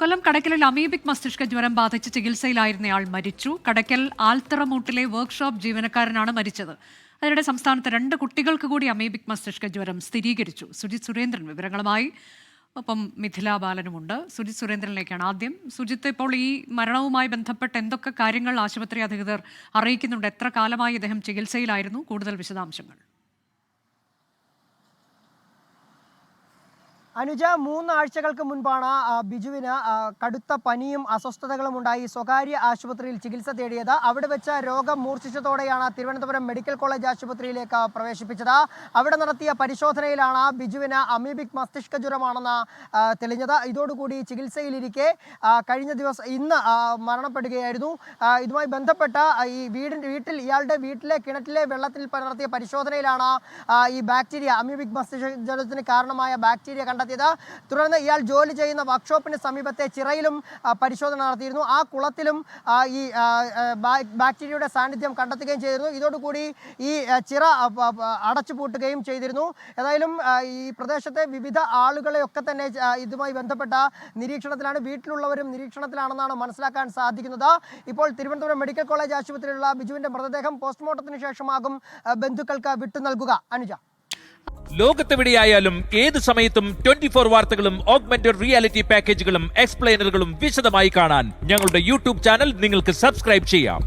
കൊല്ലം കടയ്ക്കലിൽ amoebic മസ്തിഷ്ക ജ്വരം ബാധിച്ച് ചികിത്സയിലായിരുന്നയാൾ മരിച്ചു. കടയ്ക്കൽ ആൽത്തറമൂട്ടിലെ വർക്ക്ഷോപ്പ് ജീവനക്കാരനാണ് മരിച്ചത്. അതിനിടെ സംസ്ഥാനത്ത് 2 കുട്ടികൾക്ക് കൂടി അമീബിക് മസ്തിഷ്ക ജ്വരം സ്ഥിരീകരിച്ചു. സുജിത് സുരേന്ദ്രൻ വിവരങ്ങളുമായി, ഒപ്പം മിഥില ബാലനുമുണ്ട്. സുജിത് സുരേന്ദ്രനിലേക്കാണ് ആദ്യം. സുജിത്ത്, ഇപ്പോൾ ഈ മരണവുമായി ബന്ധപ്പെട്ട് എന്തൊക്കെ കാര്യങ്ങൾ ആശുപത്രി അധികൃതർ അറിയിക്കുന്നുണ്ട്? എത്ര കാലമായി അദ്ദേഹം ചികിത്സയിലായിരുന്നു? കൂടുതൽ വിശദാംശങ്ങൾ. അനുജ, 3 ആഴ്ചകൾക്ക് മുൻപാണ് ബിജുവിന് കടുത്ത പനിയും അസ്വസ്ഥതകളും ഉണ്ടായി സ്വകാര്യ ആശുപത്രിയിൽ ചികിത്സ തേടിയത്. അവിടെ വെച്ച് രോഗം മൂർച്ഛിച്ചതോടെയാണ് തിരുവനന്തപുരം മെഡിക്കൽ കോളേജ് ആശുപത്രിയിലേക്ക് പ്രവേശിപ്പിച്ചത്. അവിടെ നടത്തിയ പരിശോധനയിലാണ് ബിജുവിന് അമീബിക് മസ്തിഷ്ക ജ്വരമാണെന്ന് തെളിഞ്ഞത്. ഇതോടുകൂടി ചികിത്സയിലിരിക്കെ ഇന്ന് മരണപ്പെടുകയായിരുന്നു. ഇതുമായി ബന്ധപ്പെട്ട ഈ ഇയാളുടെ വീട്ടിലെ കിണറ്റിലെ വെള്ളത്തിൽ നടത്തിയ പരിശോധനയിലാണ് ഈ ബാക്ടീരിയ, അമീബിക് മസ്തിഷ്ക ജ്വരത്തിന് കാരണമായ ബാക്ടീരിയ കണ്ടെത്തിയത്. തുടർന്ന് ഇയാൾ ജോലി ചെയ്യുന്ന വർക്ക്ഷോപ്പിന് സമീപത്തെ ചിറയിലും പരിശോധന നടത്തിയിരുന്നു. ആ കുളത്തിലും ഈ ബാക്ടീരിയയുടെ സാന്നിധ്യം കണ്ടെത്തുകയും ചെയ്തിരുന്നു. ഇതോടുകൂടി ഈ ചിറ അടച്ചുപൂട്ടുകയും ചെയ്തിരുന്നു. ഏതായാലും ഈ പ്രദേശത്തെ വിവിധ ആളുകളെയൊക്കെ തന്നെ ഇതുമായി ബന്ധപ്പെട്ട നിരീക്ഷണത്തിലാണ്. വീട്ടിലുള്ളവരും നിരീക്ഷണത്തിലാണെന്നാണ് മനസ്സിലാക്കാൻ സാധിക്കുന്നത്. ഇപ്പോൾ തിരുവനന്തപുരം മെഡിക്കൽ കോളേജ് ആശുപത്രിയിലുള്ള ബിജുവിന്റെ മൃതദേഹം പോസ്റ്റ്മോർട്ടത്തിന് ശേഷമാകും ബന്ധുക്കൾക്ക് വിട്ടു നൽകുക. അനുജ, ലോകത്തെവിടെയായാലും ഏത് സമയത്തും 24 വാർത്തകളും ഓഗ്മെന്റഡ് റിയാലിറ്റി പാക്കേജുകളും എക്സ്പ്ലെയിനറുകളും വിശദമായി കാണാൻ ഞങ്ങളുടെ യൂട്യൂബ് ചാനൽ നിങ്ങൾക്ക് സബ്സ്ക്രൈബ് ചെയ്യാം.